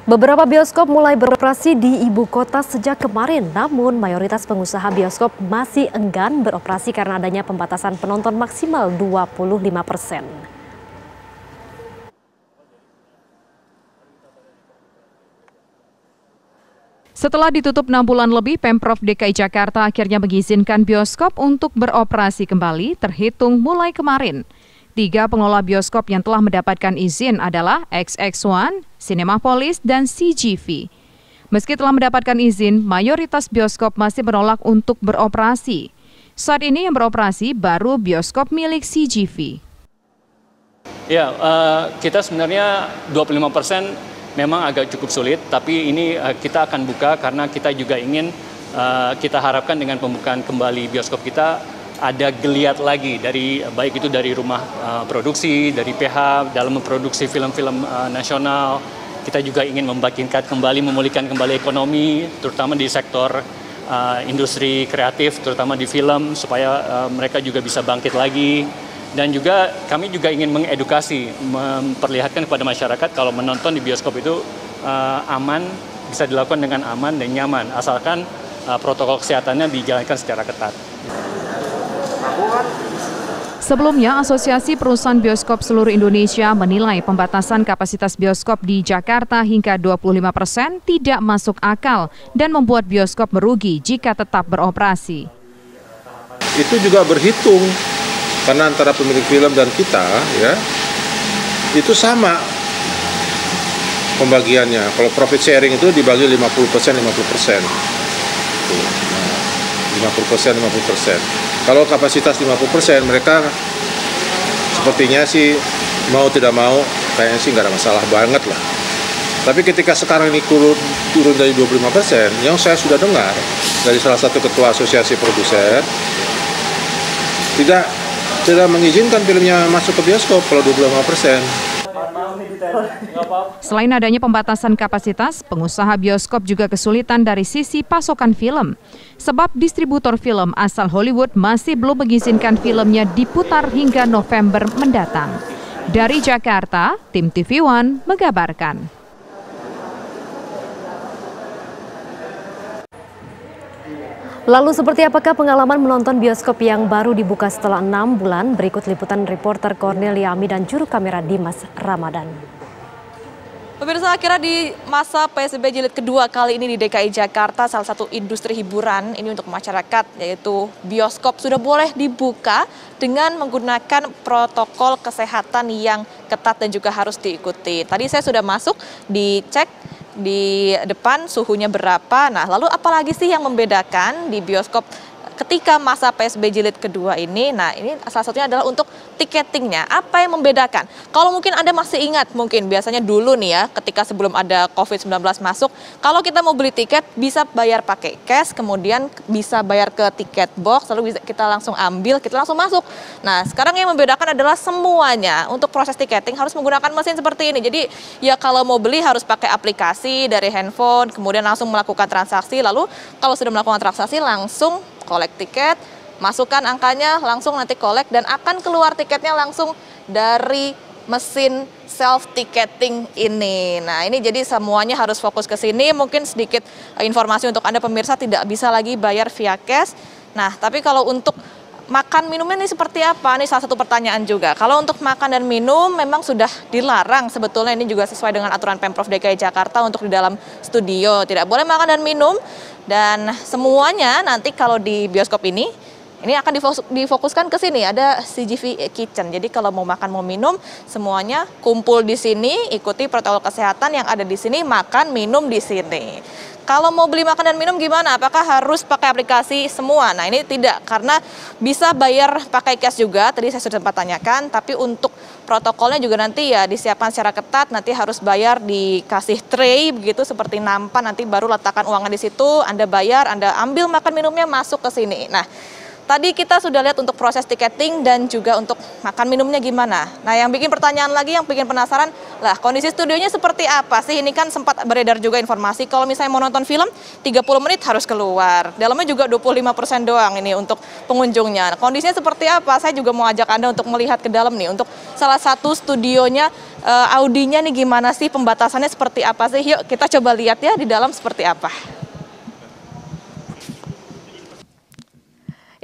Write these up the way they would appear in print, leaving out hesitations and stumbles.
Beberapa bioskop mulai beroperasi di ibu kota sejak kemarin, namun mayoritas pengusaha bioskop masih enggan beroperasi karena adanya pembatasan penonton maksimal 25%. Setelah ditutup 6 bulan lebih, Pemprov DKI Jakarta akhirnya mengizinkan bioskop untuk beroperasi kembali terhitung mulai kemarin. 3 pengelola bioskop yang telah mendapatkan izin adalah XX1, Cinemapolis, dan CGV. Meski telah mendapatkan izin, mayoritas bioskop masih menolak untuk beroperasi. Saat ini yang beroperasi baru bioskop milik CGV. Ya, kita sebenarnya 25% memang agak cukup sulit, tapi ini kita akan buka karena kita juga ingin, kita harapkan dengan pembukaan kembali bioskop kita ada geliat lagi dari baik itu dari rumah produksi, dari PH dalam memproduksi film-film nasional. Kita juga ingin membangkitkan kembali, memulihkan kembali ekonomi, terutama di sektor industri kreatif, terutama di film, supaya mereka juga bisa bangkit lagi. Dan juga kami juga ingin mengedukasi, memperlihatkan kepada masyarakat kalau menonton di bioskop itu aman, bisa dilakukan dengan aman dan nyaman, asalkan protokol kesehatannya dijalankan secara ketat. Sebelumnya, Asosiasi Perusahaan Bioskop Seluruh Indonesia menilai pembatasan kapasitas bioskop di Jakarta hingga 25% tidak masuk akal dan membuat bioskop merugi jika tetap beroperasi. Itu juga berhitung, karena antara pemilik film dan kita, ya, itu sama pembagiannya. Kalau profit sharing itu dibagi 50%, 50%. 50%. Kalau kapasitas 50%, mereka sepertinya sih mau tidak mau, kayaknya sih nggak ada masalah banget lah. Tapi ketika sekarang ini turun dari 25%, yang saya sudah dengar dari salah satu ketua asosiasi produser, tidak mengizinkan filmnya masuk ke bioskop kalau 25%. Selain adanya pembatasan kapasitas, pengusaha bioskop juga kesulitan dari sisi pasokan film. Sebab distributor film asal Hollywood masih belum mengizinkan filmnya diputar hingga November mendatang. Dari Jakarta, tim TV One mengabarkan. Lalu seperti apakah pengalaman menonton bioskop yang baru dibuka setelah 6 bulan? Berikut liputan reporter Cornelia Ami dan juru kamera Dimas Ramadan. Pemirsa, akhirnya di masa PSBB jilid kedua kali ini di DKI Jakarta, salah satu industri hiburan ini untuk masyarakat yaitu bioskop sudah boleh dibuka dengan menggunakan protokol kesehatan yang ketat dan juga harus diikuti. Tadi saya sudah masuk, dicek di depan suhunya berapa. Nah, lalu apalagi sih yang membedakan di bioskop ketika masa PSBB jilid kedua ini? Nah, ini salah satunya adalah untuk tiketingnya. Apa yang membedakan? Kalau mungkin Anda masih ingat, mungkin biasanya dulu nih ya, ketika sebelum ada COVID-19 masuk, kalau kita mau beli tiket bisa bayar pakai cash, kemudian bisa bayar ke tiket box, lalu bisa kita langsung ambil, kita langsung masuk. Nah, sekarang yang membedakan adalah semuanya untuk proses tiketing harus menggunakan mesin seperti ini. Jadi ya kalau mau beli harus pakai aplikasi dari handphone, kemudian langsung melakukan transaksi, lalu kalau sudah melakukan transaksi langsung kolek tiket, masukkan angkanya, langsung nanti kolek dan akan keluar tiketnya langsung dari mesin self ticketing ini. Nah, ini jadi semuanya harus fokus ke sini. Mungkin sedikit informasi untuk Anda pemirsa, tidak bisa lagi bayar via cash. Nah, tapi kalau untuk makan minumnya ini seperti apa? Ini salah satu pertanyaan juga. Kalau untuk makan dan minum memang sudah dilarang sebetulnya, ini juga sesuai dengan aturan Pemprov DKI Jakarta untuk di dalam studio. Tidak boleh makan dan minum. Dan semuanya nanti kalau di bioskop ini akan difokuskan ke sini, ada CGV Kitchen. Jadi kalau mau makan mau minum semuanya kumpul di sini, ikuti protokol kesehatan yang ada di sini, makan minum di sini. Kalau mau beli makan dan minum gimana? Apakah harus pakai aplikasi semua? Nah, ini tidak, karena bisa bayar pakai cash juga. Tadi saya sudah sempat tanyakan, tapi untuk protokolnya juga nanti ya disiapkan secara ketat. Nanti harus bayar, dikasih tray begitu seperti nampan, nanti baru letakkan uangnya di situ. Anda bayar, Anda ambil makan minumnya masuk ke sini. Nah, Tadi kita sudah lihat untuk proses tiketing dan juga untuk makan minumnya gimana. Nah, yang bikin pertanyaan lagi, yang bikin penasaran, lah kondisi studionya seperti apa sih? Ini kan sempat beredar juga informasi kalau misalnya mau nonton film 30 menit harus keluar. Dalamnya juga 25% doang ini untuk pengunjungnya. Nah, kondisinya seperti apa? Saya juga mau ajak Anda untuk melihat ke dalam nih. Untuk salah satu studionya, audinya nih gimana sih? Pembatasannya seperti apa sih? Yuk kita coba lihat ya di dalam seperti apa.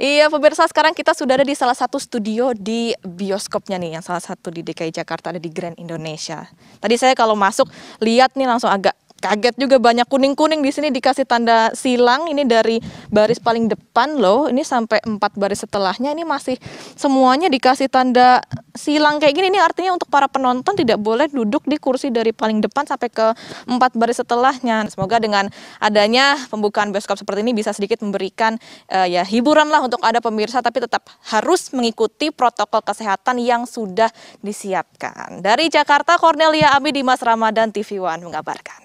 Iya pemirsa, sekarang kita sudah ada di salah satu studio di bioskopnya nih, yang salah satu di DKI Jakarta, ada di Grand Indonesia. Tadi saya kalau masuk lihat nih langsung agak kaget juga, banyak kuning-kuning di sini dikasih tanda silang. Ini dari baris paling depan loh, ini sampai 4 baris setelahnya ini masih semuanya dikasih tanda silang kayak gini. Ini artinya untuk para penonton tidak boleh duduk di kursi dari paling depan sampai ke 4 baris setelahnya. Semoga dengan adanya pembukaan bioskop seperti ini bisa sedikit memberikan ya hiburan lah untuk ada pemirsa, tapi tetap harus mengikuti protokol kesehatan yang sudah disiapkan. Dari Jakarta, Cornelia Abi, Dimas Ramadan, TV One mengabarkan.